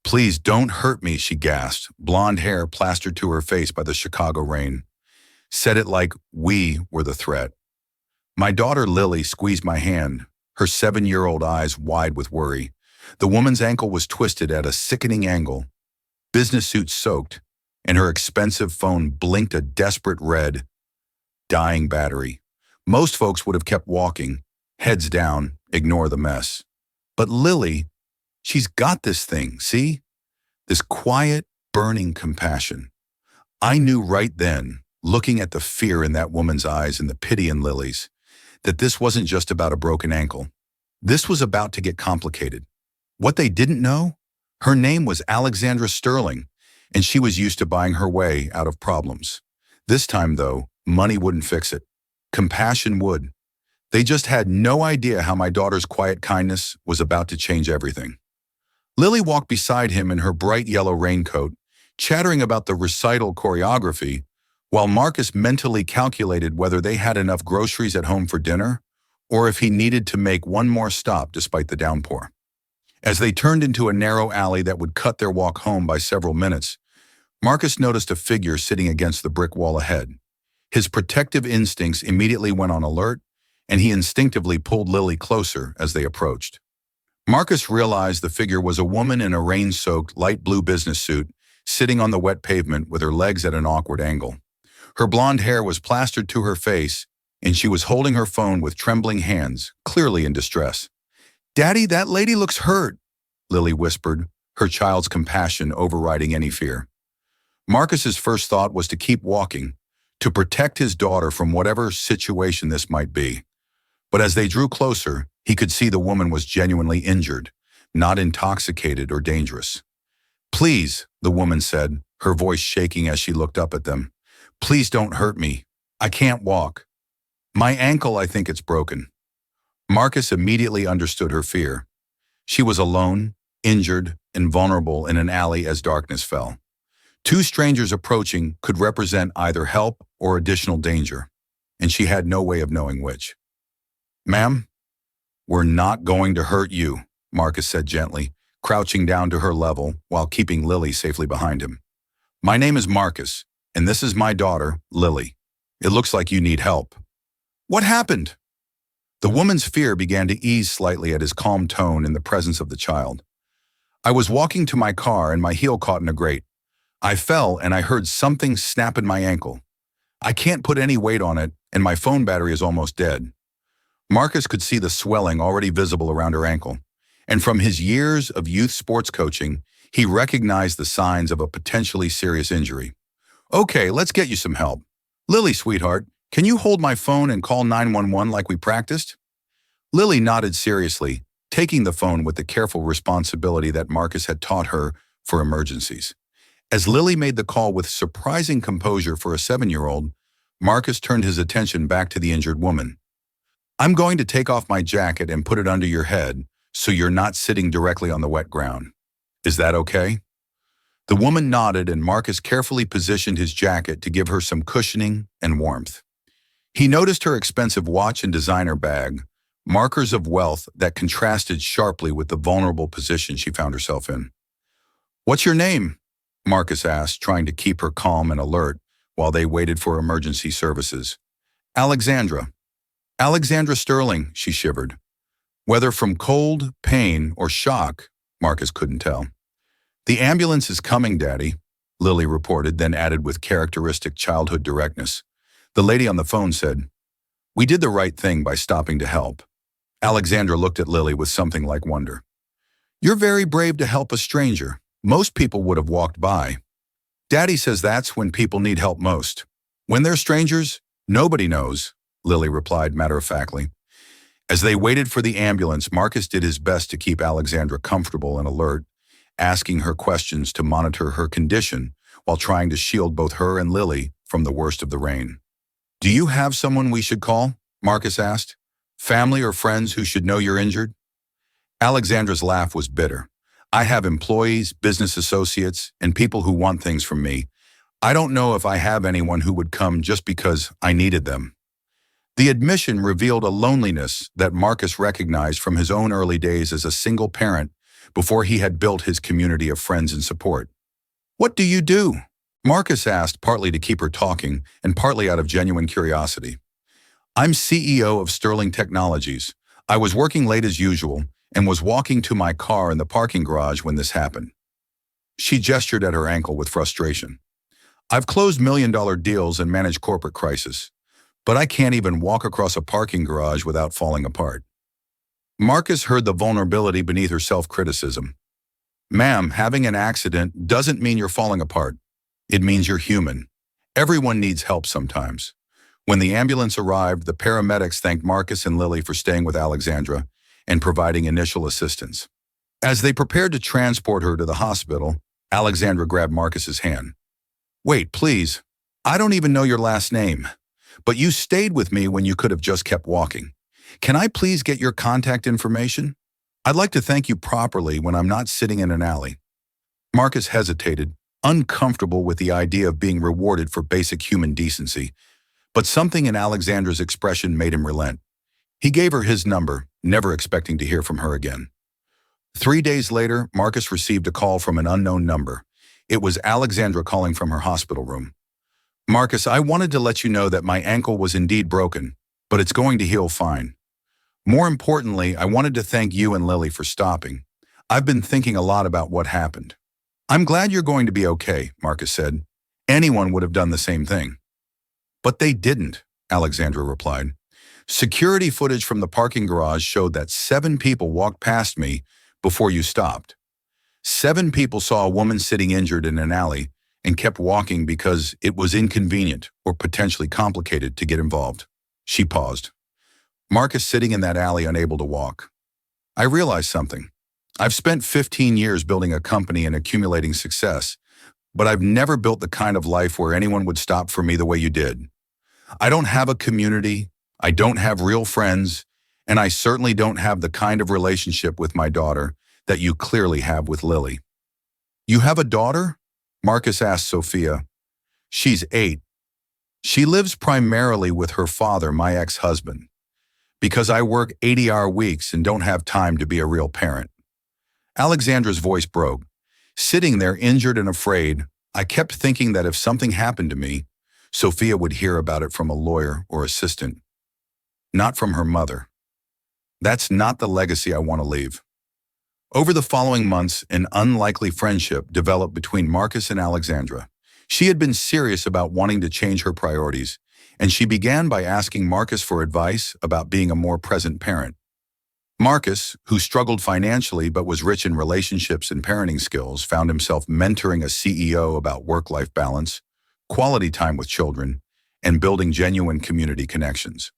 Please don't hurt me, she gasped, blonde hair plastered to her face by the Chicago rain. Said it like we were the threat. My daughter Lily squeezed my hand, her 7-year-old eyes wide with worry. The woman's ankle was twisted at a sickening angle, business suit soaked, and her expensive phone blinked a desperate red, dying battery. Most folks would have kept walking, heads down, ignore the mess. But Lily, she's got this thing, see? This quiet, burning compassion. I knew right then, looking at the fear in that woman's eyes and the pity in Lily's, that this wasn't just about a broken ankle. This was about to get complicated. What they didn't know? Her name was Alexandra Sterling, and she was used to buying her way out of problems. This time, though, money wouldn't fix it. Compassion would. They just had no idea how my daughter's quiet kindness was about to change everything. Lily walked beside him in her bright yellow raincoat, chattering about the recital choreography, while Marcus mentally calculated whether they had enough groceries at home for dinner or if he needed to make one more stop despite the downpour. As they turned into a narrow alley that would cut their walk home by several minutes, Marcus noticed a figure sitting against the brick wall ahead. His protective instincts immediately went on alert, and he instinctively pulled Lily closer as they approached. Marcus realized the figure was a woman in a rain-soaked light blue business suit, sitting on the wet pavement with her legs at an awkward angle. Her blonde hair was plastered to her face, and she was holding her phone with trembling hands, clearly in distress. "Daddy, that lady looks hurt," Lily whispered, her child's compassion overriding any fear. Marcus's first thought was to keep walking, to protect his daughter from whatever situation this might be. But as they drew closer, he could see the woman was genuinely injured, not intoxicated or dangerous. "Please," the woman said, her voice shaking as she looked up at them. "Please don't hurt me. I can't walk. My ankle, I think it's broken." Marcus immediately understood her fear. She was alone, injured, and vulnerable in an alley as darkness fell. Two strangers approaching could represent either help or additional danger, and she had no way of knowing which. "Ma'am, we're not going to hurt you," Marcus said gently, crouching down to her level while keeping Lily safely behind him. "My name is Marcus, and this is my daughter, Lily. It looks like you need help." "What happened?" The woman's fear began to ease slightly at his calm tone in the presence of the child. "I was walking to my car and my heel caught in a grate. I fell and I heard something snap in my ankle. I can't put any weight on it, and my phone battery is almost dead." Marcus could see the swelling already visible around her ankle, and from his years of youth sports coaching, he recognized the signs of a potentially serious injury. "Okay, let's get you some help. Lily, sweetheart, can you hold my phone and call 911 like we practiced?" Lily nodded seriously, taking the phone with the careful responsibility that Marcus had taught her for emergencies. As Lily made the call with surprising composure for a 7-year-old, Marcus turned his attention back to the injured woman. "I'm going to take off my jacket and put it under your head so you're not sitting directly on the wet ground. Is that okay?" The woman nodded, and Marcus carefully positioned his jacket to give her some cushioning and warmth. He noticed her expensive watch and designer bag, markers of wealth that contrasted sharply with the vulnerable position she found herself in. "What's your name?" Marcus asked, trying to keep her calm and alert while they waited for emergency services. "Alexandra. Alexandra Sterling," she shivered. Whether from cold, pain, or shock, Marcus couldn't tell. "The ambulance is coming, Daddy," Lily reported, then added with characteristic childhood directness. The lady on the phone said, "We did the right thing by stopping to help." Alexandra looked at Lily with something like wonder. "You're very brave to help a stranger. Most people would have walked by." "Daddy says that's when people need help most. When they're strangers, nobody knows," Lily replied matter-of-factly. As they waited for the ambulance, Marcus did his best to keep Alexandra comfortable and alert, asking her questions to monitor her condition while trying to shield both her and Lily from the worst of the rain. "Do you have someone we should call?" Marcus asked. "Family or friends who should know you're injured?" Alexandra's laugh was bitter. "I have employees, business associates, and people who want things from me. I don't know if I have anyone who would come just because I needed them." The admission revealed a loneliness that Marcus recognized from his own early days as a single parent before he had built his community of friends and support. "What do you do?" Marcus asked, partly to keep her talking and partly out of genuine curiosity. "I'm CEO of Sterling Technologies. I was working late as usual and was walking to my car in the parking garage when this happened." She gestured at her ankle with frustration. "I've closed million-dollar deals and managed corporate crisis, but I can't even walk across a parking garage without falling apart." Marcus heard the vulnerability beneath her self-criticism. "Ma'am, having an accident doesn't mean you're falling apart. It means you're human. Everyone needs help sometimes." When the ambulance arrived, the paramedics thanked Marcus and Lily for staying with Alexandra and providing initial assistance. As they prepared to transport her to the hospital, Alexandra grabbed Marcus's hand. "Wait, please. I don't even know your last name, but you stayed with me when you could have just kept walking. Can I please get your contact information? I'd like to thank you properly when I'm not sitting in an alley." Marcus hesitated, uncomfortable with the idea of being rewarded for basic human decency, but something in Alexandra's expression made him relent. He gave her his number, never expecting to hear from her again. 3 days later, Marcus received a call from an unknown number. It was Alexandra calling from her hospital room. "Marcus, I wanted to let you know that my ankle was indeed broken, but it's going to heal fine. More importantly, I wanted to thank you and Lily for stopping. I've been thinking a lot about what happened." "I'm glad you're going to be okay," Marcus said. "Anyone would have done the same thing." "But they didn't," Alexandra replied. "Security footage from the parking garage showed that 7 people walked past me before you stopped. 7 people saw a woman sitting injured in an alley and kept walking because it was inconvenient or potentially complicated to get involved." She paused. Marcus sitting in that alley unable to walk. "I realized something. I've spent 15 years building a company and accumulating success, but I've never built the kind of life where anyone would stop for me the way you did. I don't have a community, I don't have real friends, and I certainly don't have the kind of relationship with my daughter that you clearly have with Lily." "You have a daughter?" Marcus asked Sophia. "She's 8. She lives primarily with her father, my ex-husband, because I work 80-hour weeks and don't have time to be a real parent." Alexandra's voice broke. Sitting there injured and afraid, I kept thinking that if something happened to me, Sophia would hear about it from a lawyer or assistant, not from her mother. That's not the legacy I want to leave. Over the following months, an unlikely friendship developed between Marcus and Alexandra. She had been serious about wanting to change her priorities, and she began by asking Marcus for advice about being a more present parent. Marcus, who struggled financially but was rich in relationships and parenting skills, found himself mentoring a CEO about work-life balance, quality time with children, and building genuine community connections.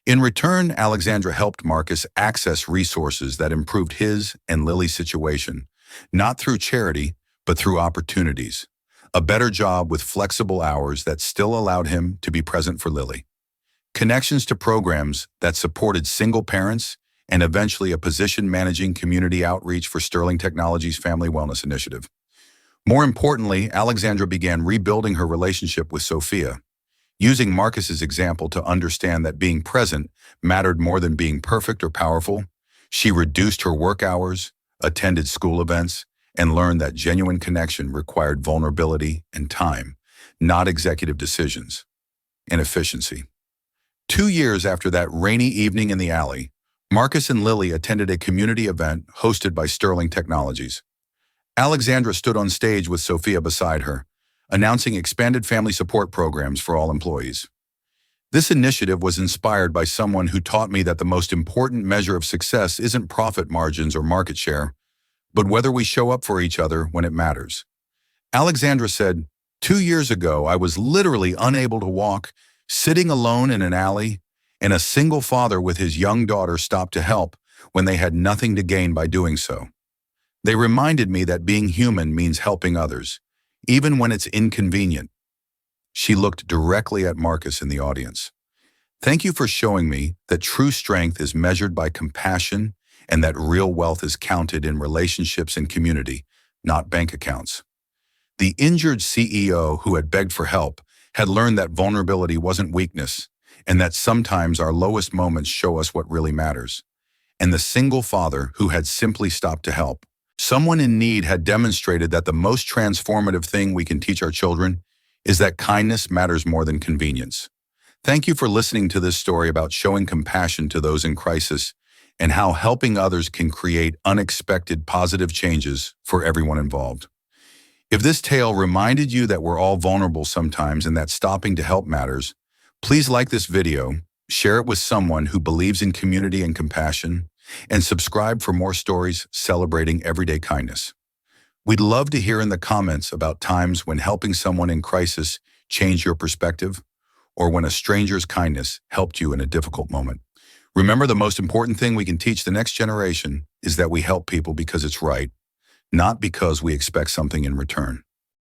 In return, Alexandra helped Marcus access resources that improved his and Lily's situation, not through charity, but through opportunities. A better job with flexible hours that still allowed him to be present for Lily. Connections to programs that supported single parents, and eventually a position managing community outreach for Sterling Technologies' Family Wellness Initiative. More importantly, Alexandra began rebuilding her relationship with Sophia, using Marcus's example to understand that being present mattered more than being perfect or powerful. She reduced her work hours, attended school events, and learned that genuine connection required vulnerability and time, not executive decisions and efficiency. 2 years after that rainy evening in the alley, Marcus and Lily attended a community event hosted by Sterling Technologies. Alexandra stood on stage with Sophia beside her, announcing expanded family support programs for all employees. This initiative was inspired by someone who taught me that the most important measure of success isn't profit margins or market share, but whether we show up for each other when it matters. Alexandra said, 2 years ago, I was literally unable to walk, sitting alone in an alley, and a single father with his young daughter stopped to help when they had nothing to gain by doing so. They reminded me that being human means helping others, even when it's inconvenient. She looked directly at Marcus in the audience. Thank you for showing me that true strength is measured by compassion and that real wealth is counted in relationships and community, not bank accounts. The injured CEO who had begged for help had learned that vulnerability wasn't weakness and that sometimes our lowest moments show us what really matters. And the single father who had simply stopped to help Someone in need had demonstrated that the most transformative thing we can teach our children is that kindness matters more than convenience. Thank you for listening to this story about showing compassion to those in crisis and how helping others can create unexpected positive changes for everyone involved. If this tale reminded you that we're all vulnerable sometimes and that stopping to help matters, please like this video, share it with someone who believes in community and compassion, and subscribe for more stories celebrating everyday kindness. We'd love to hear in the comments about times when helping someone in crisis changed your perspective, or when a stranger's kindness helped you in a difficult moment. Remember, the most important thing we can teach the next generation is that we help people because it's right, not because we expect something in return.